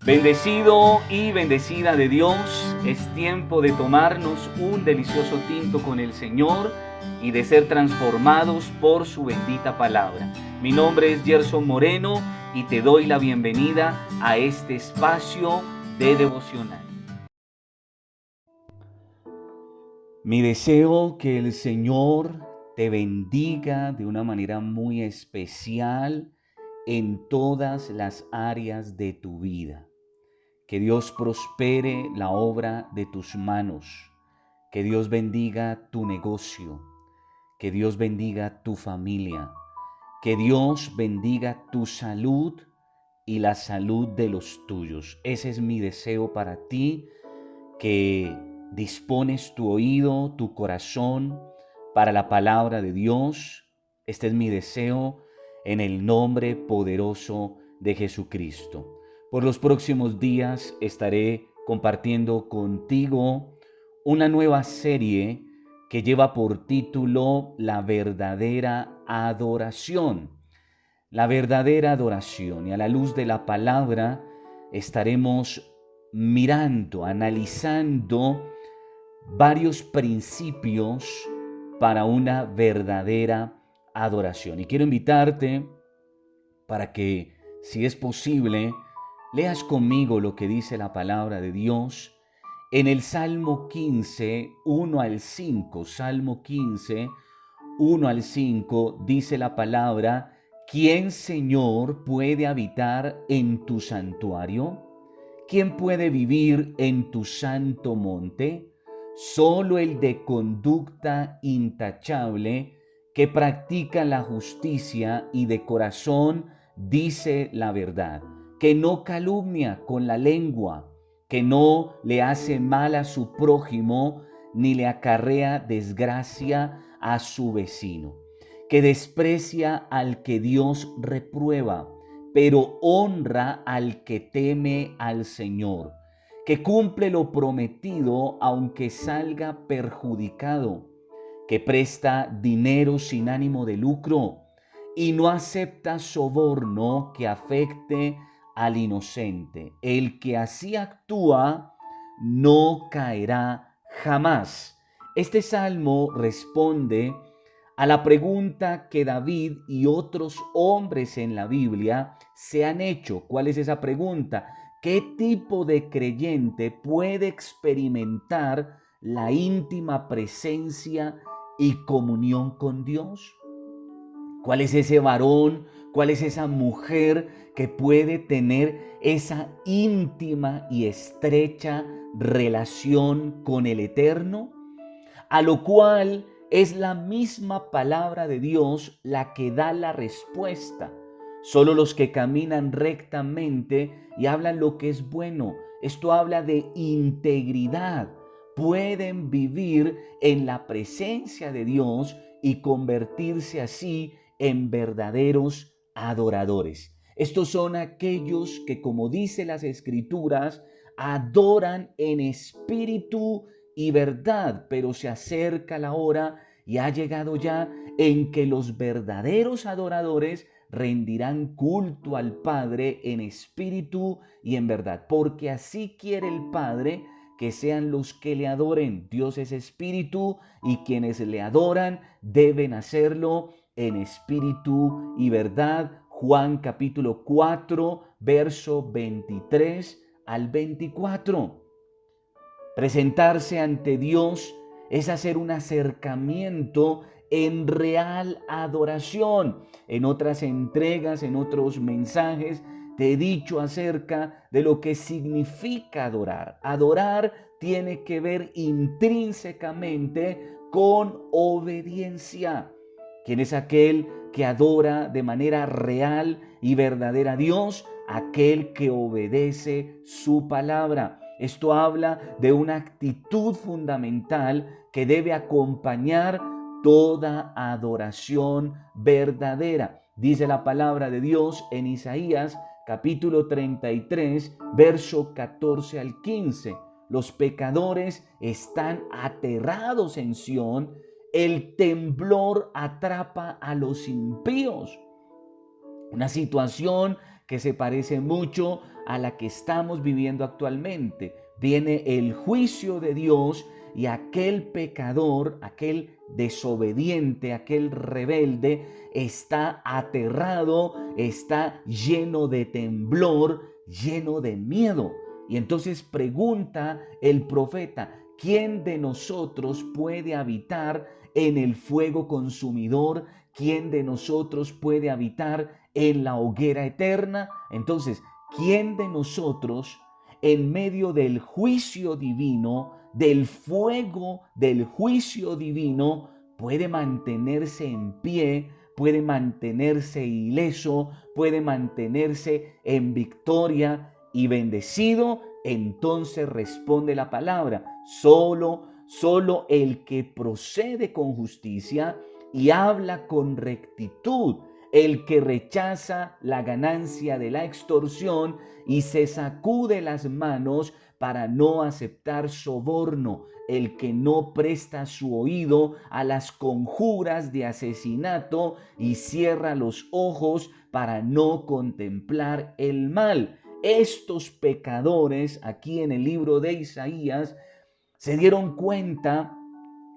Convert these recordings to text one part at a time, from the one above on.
Bendecido y bendecida de Dios, es tiempo de tomarnos un delicioso tinto con el Señor y de ser transformados por su bendita palabra. Mi nombre es Gerson Moreno y te doy la bienvenida a este espacio de devocional. Mi deseo que el Señor te bendiga de una manera muy especial en todas las áreas de tu vida. Que Dios prospere la obra de tus manos. Que Dios bendiga tu negocio. Que Dios bendiga tu familia. Que Dios bendiga tu salud y la salud de los tuyos. Ese es mi deseo para ti, que dispones tu oído, tu corazón para la palabra de Dios. Este es mi deseo en el nombre poderoso de Jesucristo. Por los próximos días estaré compartiendo contigo una nueva serie que lleva por título La verdadera adoración. La verdadera adoración. Y a la luz de la palabra estaremos mirando, analizando varios principios para una verdadera adoración. Y quiero invitarte para que, si es posible, leas conmigo lo que dice la palabra de Dios en el Salmo 15, 1 al 5. Salmo 15, 1 al 5, dice la palabra: ¿Quién, Señor, puede habitar en tu santuario? ¿Quién puede vivir en tu santo monte? Solo el de conducta intachable, que practica la justicia y de corazón dice la verdad, que no calumnia con la lengua, que no le hace mal a su prójimo, ni le acarrea desgracia a su vecino, que desprecia al que Dios reprueba, pero honra al que teme al Señor, que cumple lo prometido aunque salga perjudicado, que presta dinero sin ánimo de lucro y no acepta soborno que afecte al inocente. El que así actúa no caerá jamás. Este salmo responde a la pregunta que David y otros hombres en la Biblia se han hecho. ¿Cuál es esa pregunta? ¿Qué tipo de creyente puede experimentar la íntima presencia y comunión con Dios? ¿Cuál es ese varón? ¿Cuál es esa mujer que puede tener esa íntima y estrecha relación con el Eterno? A lo cual es la misma palabra de Dios la que da la respuesta. Solo los que caminan rectamente y hablan lo que es bueno, esto habla de integridad, pueden vivir en la presencia de Dios y convertirse así en verdaderos adoradores. Estos son aquellos que, como dice las Escrituras, adoran en espíritu y verdad, pero se acerca la hora y ha llegado ya en que los verdaderos adoradores rendirán culto al Padre en espíritu y en verdad, porque así quiere el Padre que sean los que le adoren. Dios es espíritu y quienes le adoran deben hacerlo en espíritu y verdad. Juan capítulo 4, verso 23 al 24. Presentarse ante Dios es hacer un acercamiento en real adoración. En otras entregas, en otros mensajes, te he dicho acerca de lo que significa adorar. Adorar tiene que ver intrínsecamente con obediencia. ¿Quién es aquel que adora de manera real y verdadera a Dios? Aquel que obedece su palabra. Esto habla de una actitud fundamental que debe acompañar toda adoración verdadera. Dice la palabra de Dios en Isaías capítulo 33, verso 14 al 15. Los pecadores están aterrados en Sión, el temblor atrapa a los impíos. Una situación que se parece mucho a la que estamos viviendo actualmente. Viene el juicio de Dios y aquel pecador, aquel desobediente, aquel rebelde, está aterrado, está lleno de temblor, lleno de miedo. Y entonces pregunta el profeta, ¿quién de nosotros puede habitar en el fuego consumidor? ¿Quién de nosotros puede habitar en la hoguera eterna? Entonces, ¿quién de nosotros en medio del juicio divino, del fuego del juicio divino, puede mantenerse en pie, puede mantenerse ileso, puede mantenerse en victoria y bendecido? Entonces responde la palabra, solo el que procede con justicia y habla con rectitud, el que rechaza la ganancia de la extorsión y se sacude las manos para no aceptar soborno, el que no presta su oído a las conjuras de asesinato y cierra los ojos para no contemplar el mal. Estos pecadores, aquí en el libro de Isaías, se dieron cuenta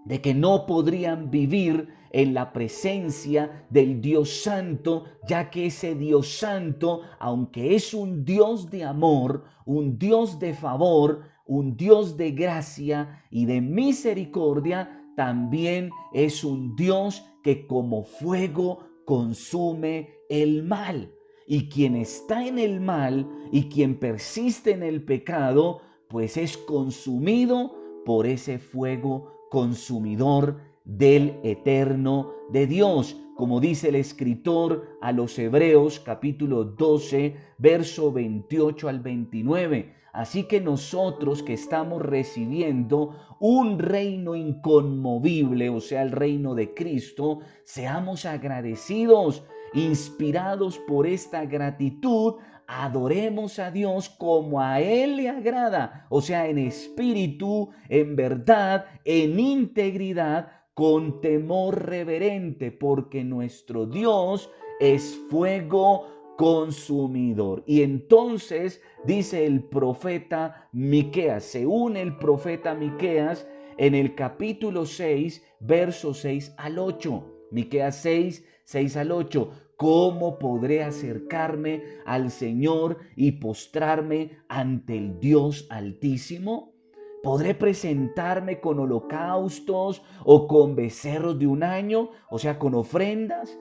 de que no podrían vivir en la presencia del Dios Santo, ya que ese Dios Santo, aunque es un Dios de amor, un Dios de favor, un Dios de gracia y de misericordia, también es un Dios que como fuego consume el mal. Y quien está en el mal y quien persiste en el pecado, pues es consumido por ese fuego consumidor del eterno de Dios, como dice el escritor a los Hebreos capítulo 12, verso 28 al 29. Así que nosotros que estamos recibiendo un reino inconmovible, o sea, el reino de Cristo, seamos agradecidos, inspirados por esta gratitud. Adoremos a Dios como a Él le agrada, o sea, en espíritu, en verdad, en integridad, con temor reverente, porque nuestro Dios es fuego consumidor. Y entonces dice el profeta Miqueas, se une el profeta Miqueas en el capítulo 6, versos 6 al 8. Miqueas 6, 6 al 8. ¿Cómo podré acercarme al Señor y postrarme ante el Dios Altísimo? ¿Podré presentarme con holocaustos o con becerros de un año? O sea, con ofrendas.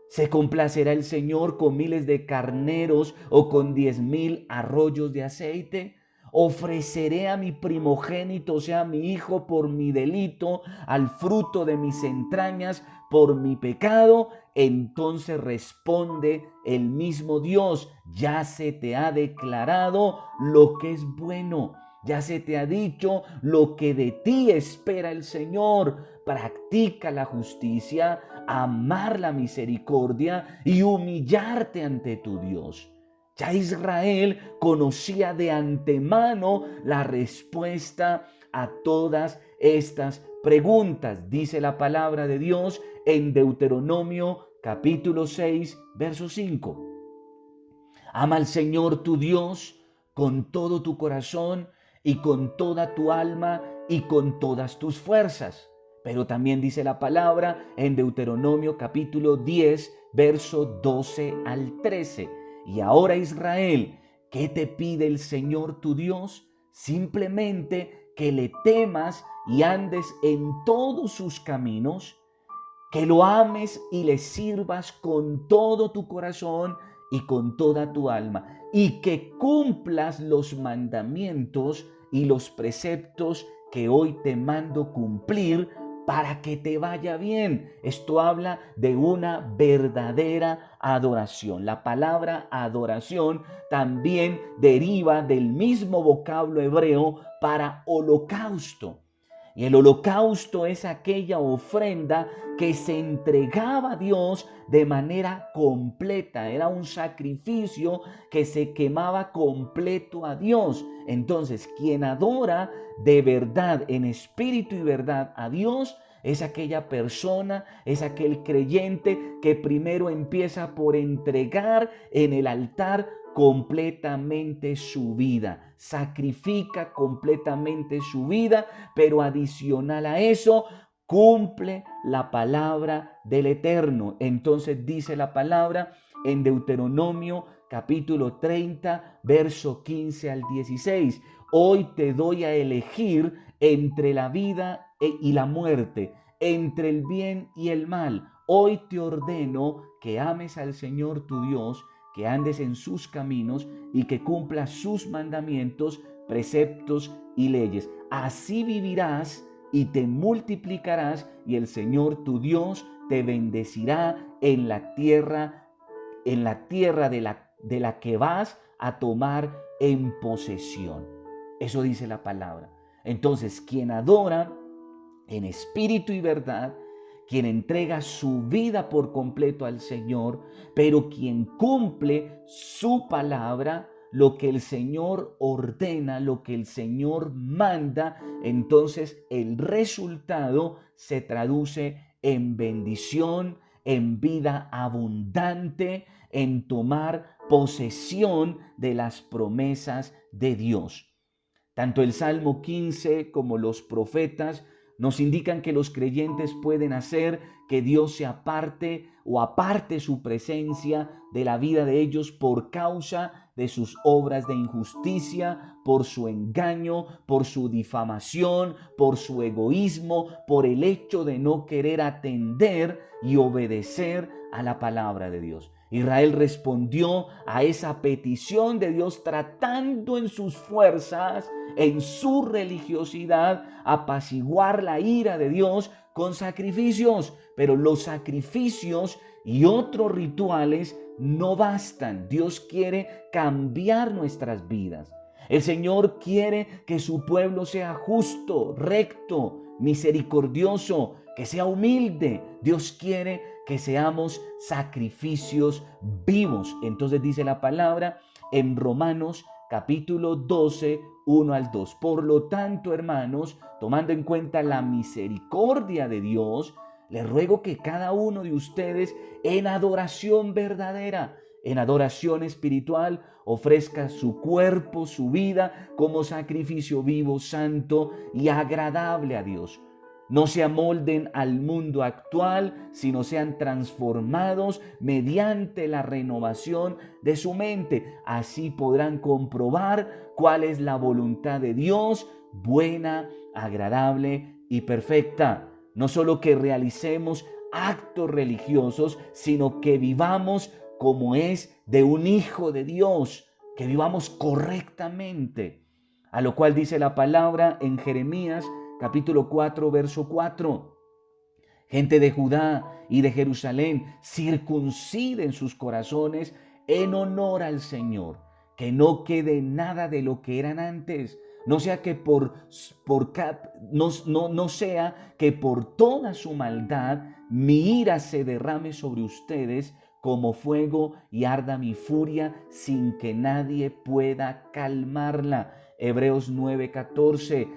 ¿Se complacerá el Señor con miles de carneros o con 10,000 arroyos de aceite? Ofreceré a mi primogénito, o sea, a mi hijo, por mi delito, al fruto de mis entrañas, por mi pecado. Entonces responde el mismo Dios, ya se te ha declarado lo que es bueno. Ya se te ha dicho lo que de ti espera el Señor. Practica la justicia, amar la misericordia y humillarte ante tu Dios. Ya Israel conocía de antemano la respuesta a todas estas preguntas. Dice la palabra de Dios en Deuteronomio capítulo 6, verso 5. Ama al Señor tu Dios con todo tu corazón y con toda tu alma y con todas tus fuerzas. Pero también dice la palabra en Deuteronomio capítulo 10, verso 12 al 13. Y ahora Israel, ¿qué te pide el Señor tu Dios? Simplemente que le temas y andes en todos sus caminos, que lo ames y le sirvas con todo tu corazón y con toda tu alma, y que cumplas los mandamientos y los preceptos que hoy te mando cumplir para que te vaya bien. Esto habla de una verdadera adoración. La palabra adoración también deriva del mismo vocablo hebreo para holocausto. Y el holocausto es aquella ofrenda que se entregaba a Dios de manera completa. Era un sacrificio que se quemaba completo a Dios. Entonces, quien adora de verdad, en espíritu y verdad a Dios, es aquella persona, es aquel creyente que primero empieza por entregar en el altar completamente su vida, sacrifica completamente su vida, pero adicional a eso, cumple la palabra del Eterno. Entonces dice la palabra en Deuteronomio capítulo 30, verso 15 al 16. Hoy te doy a elegir entre la vida y la muerte, entre el bien y el mal. Hoy te ordeno que ames al Señor tu Dios, que andes en sus caminos y que cumplas sus mandamientos, preceptos y leyes. Así vivirás y te multiplicarás, y el Señor tu Dios te bendecirá en la tierra de la que vas a tomar en posesión. Eso dice la palabra. Entonces, quien adora en espíritu y verdad, quien entrega su vida por completo al Señor, pero quien cumple su palabra, lo que el Señor ordena, lo que el Señor manda, entonces el resultado se traduce en bendición, en vida abundante, en tomar posesión de las promesas de Dios. Tanto el Salmo 15 como los profetas nos indican que los creyentes pueden hacer que Dios se aparte o aparte su presencia de la vida de ellos por causa de sus obras de injusticia, por su engaño, por su difamación, por su egoísmo, por el hecho de no querer atender y obedecer a la palabra de Dios. Israel respondió a esa petición de Dios tratando en sus fuerzas, en su religiosidad, apaciguar la ira de Dios con sacrificios. Pero los sacrificios y otros rituales no bastan. Dios quiere cambiar nuestras vidas. El Señor quiere que su pueblo sea justo, recto, misericordioso, que sea humilde. Dios quiere que seamos sacrificios vivos. Entonces dice la palabra en Romanos capítulo 12, 1 al 2. Por lo tanto, hermanos, tomando en cuenta la misericordia de Dios, les ruego que cada uno de ustedes en adoración verdadera, en adoración espiritual, ofrezca su cuerpo, su vida como sacrificio vivo, santo y agradable a Dios. No se amolden al mundo actual, sino sean transformados mediante la renovación de su mente. Así podrán comprobar cuál es la voluntad de Dios, buena, agradable y perfecta. No solo que realicemos actos religiosos, sino que vivamos como es de un hijo de Dios, que vivamos correctamente. A lo cual dice la palabra en Jeremías capítulo 4, verso 4. Gente de Judá y de Jerusalén, circunciden sus corazones en honor al Señor, que no quede nada de lo que eran antes, no sea que no sea que por toda su maldad mi ira se derrame sobre ustedes como fuego y arda mi furia sin que nadie pueda calmarla. Hebreos 9:14.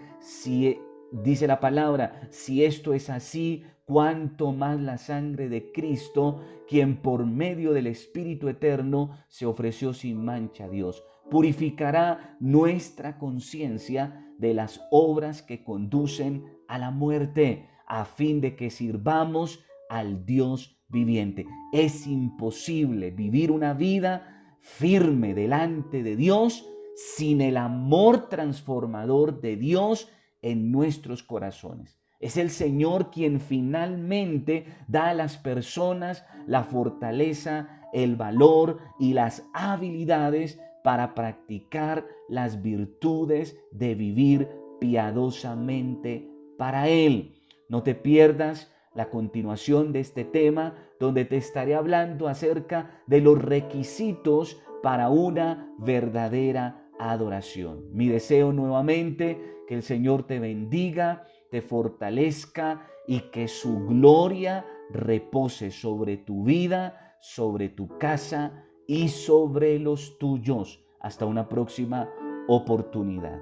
Dice la palabra, si esto es así, cuánto más la sangre de Cristo, quien por medio del Espíritu Eterno se ofreció sin mancha a Dios, purificará nuestra conciencia de las obras que conducen a la muerte, a fin de que sirvamos al Dios viviente. Es imposible vivir una vida firme delante de Dios sin el amor transformador de Dios en nuestros corazones. Es el Señor quien finalmente da a las personas la fortaleza, el valor y las habilidades para practicar las virtudes de vivir piadosamente para Él. No te pierdas la continuación de este tema, donde te estaré hablando acerca de los requisitos para una verdadera adoración. Mi deseo nuevamente que el Señor te bendiga, te fortalezca y que su gloria repose sobre tu vida, sobre tu casa y sobre los tuyos. Hasta una próxima oportunidad.